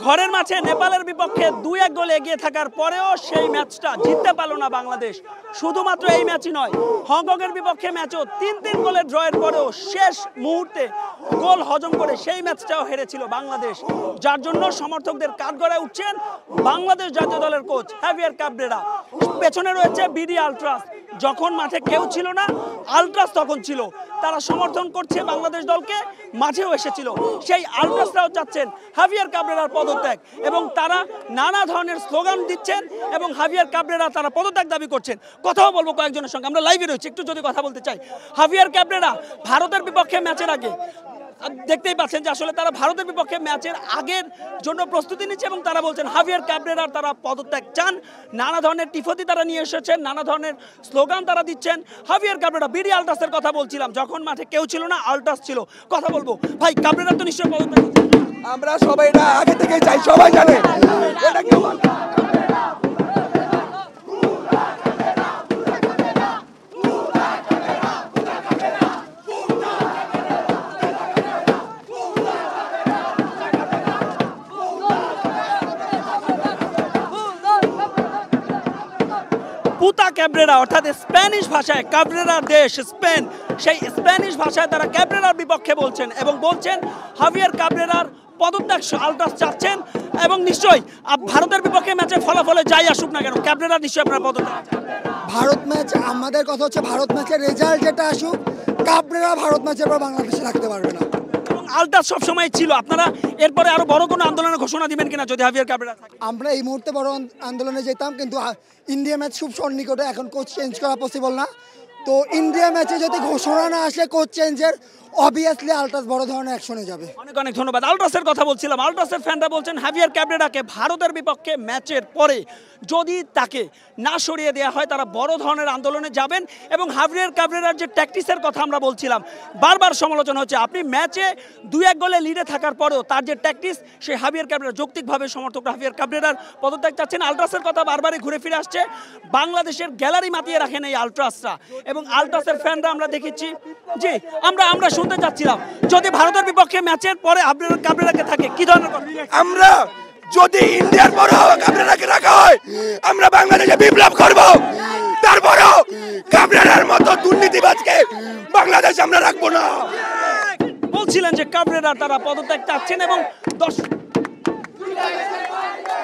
ঘরের মাঠে নেপালের বিপক্ষে 2-1 গোলে এগিয়ে থাকার পরেও সেই ম্যাচটা জিততে পারল না বাংলাদেশ। শুধুমাত্র এই ম্যাচই নয়, হংকংয়ের বিপক্ষে ম্যাচও 3-3 গোলের ড্রয়ের পরেও শেষ মুহূর্তে গোল হজম করে সেই ম্যাচটাও হেরেছিল বাংলাদেশ, যার জন্য সমর্থকদের কাঠগড়ায় উঠছেন বাংলাদেশ জাতীয় দলের কোচ হাভিয়ার কাবরেরা। পেছনে রয়েছে বিডি আলট্রাস। যখন মাঠে কেউ ছিল না, আলট্রাস তখন ছিল, তারা সমর্থন করছে বাংলাদেশ দলকে, মাঠেও এসেছিল। সেই আলট্রাসরাও চাচ্ছেন হাভিয়ার কাবরেরার পদত্যাগ এবং তারা নানা ধরনের স্লোগান দিচ্ছেন এবং হাভিয়ার কাবরেরা তারা পদত্যাগ দাবি করছেন। কথাও বলবো কয়েকজনের সঙ্গে, আমরা লাইভে রয়েছি, একটু যদি কথা বলতে চাই। হাভিয়ার কাবরেরা ভারতের বিপক্ষে ম্যাচের আগে দেখতেই পাচ্ছেন যে আসলে তারা ভারতের বিপক্ষে ম্যাচের আগের জন্য প্রস্তুতি নিচ্ছে এবং তারা বলছেন হাভিয়ার কাবরেরার তারা পদত্যাগ চান। নানা ধরনের টিফতি তারা নিয়ে এসেছেন, নানা ধরনের স্লোগান তারা দিচ্ছেন। হাভিয়ার কাবরেরা, বিডি আলট্রাসের কথা বলছিলাম, যখন মাঠে কেউ ছিল না, আলট্রাস ছিল। কথা বলবো ভাই, কাবরেরা তো নিশ্চয়ই পদত্যাগ, আমরা সবাই এটা আগে থেকে চাই, সবাই জানে এটা কি। পুতা ক্যাবরেরা, অর্থাৎ স্প্যানিশ ভাষায় কাবরেরার দেশ স্পেন, সেই স্প্যানিশ ভাষায় তারা ক্যাবরেরার বিপক্ষে বলছেন এবং বলছেন হাভিয়ার কাবরেরার পদত্যাগ আলট্রাস চাচ্ছেন। এবং নিশ্চয়ই ভারতের বিপক্ষে ম্যাচের ফলাফলে যাই আসুক না কেন, ক্যাবরেরা নিশ্চয়ই আপনার পদত্যাগ। ভারত ম্যাচ, আমাদের কথা হচ্ছে ভারত ম্যাচের রেজাল্ট যেটা আসুক, কাবরেরা ভারত ম্যাচের পর বাংলাদেশে রাখতে পারবে না। আলট্রাস সবসময় ছিল, আপনারা এরপরে আরো বড় কোনো আন্দোলনের ঘোষণা দিবেন কিনা যদি হাভিয়ার কাবরেরা থাকে? আমরা এই মুহূর্তে বড় আন্দোলনে যেতাম, কিন্তু ইন্ডিয়া ম্যাচ খুব সন্নিকটে, এখন কোচ চেঞ্জ করা পসিবল না। তো ইন্ডিয়া ম্যাচে যদি ঘোষণা না আসে কোচ চেঞ্জের, অবভিয়াসলি আলট্রাস বড় ধরনের অ্যাকশনে যাবে। অনেক অনেক ধন্যবাদ। আলট্রাসের কথা বলছিলাম, আলট্রাসের ফ্যানরা বলছেন হাভিয়ার কাবরেরাকে ভারতের বিপক্ষে ম্যাচের পরে যদি তাকে না সরিয়ে দেওয়া হয় তারা বড় ধরনের আন্দোলনে যাবেন। এবং হাভিয়ার কাবরেরার যে ট্যাকটিক্সের কথা আমরা বলছিলাম, বারবার সমালোচনা হচ্ছে, আপনি ম্যাচে 2-1 গোলে লিডে থাকার পরেও তার যে ট্যাকটিক্স, সেই হাভিয়ার কাবরেরা যৌক্তিকভাবে সমর্থকরা হাভিয়ার কাবরেরার পদত্যাগ চাচ্ছেন। আলট্রাসের কথা বারবারই ঘুরে ফিরে আসছে, বাংলাদেশের গ্যালারি মাতিয়ে রাখেন এই আলট্রাসরা এবং আলট্রাসের ফ্যানরা আমরা দেখেছি। জি, আমরা শুনতে চাচ্ছিলাম, যদি ভারতের বিপক্ষে ম্যাচের পরে হাভিয়ার কাবরেরাকে থাকে কি ধরনের কথা? আমরা যদি ইন্ডিয়ার পর কাবরেরাকে রাখা হয়, আমরা বাংলাদেশে বিপ্লব করব। তারপরেও কাবরেরার মতো দুর্নীতিবাজকে বাংলাদেশ আমরা রাখবো না। বলছিলেন যে কাবরেরা তারা পদত্যাগ চাচ্ছেন এবং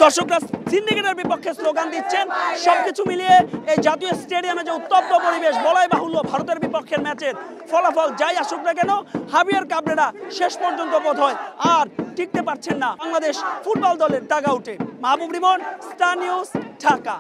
দর্শকরা সিন্ডিকেটের বিপক্ষে স্লোগান দিচ্ছেন। সবকিছু মিলিয়ে এই জাতীয় স্টেডিয়ামে যে উত্তপ্ত পরিবেশ, বলাই বাহুল্য ভারতের বিপক্ষের ম্যাচের ফলাফল যাই আসুক না কেন, হাভিয়ার কাবরেরা শেষ পর্যন্ত বোধ হয় আর টিকতে পারছেন না বাংলাদেশ ফুটবল দলের ডাগ আউটে। মাহবুব রিমন, স্টার নিউজ, ঢাকা।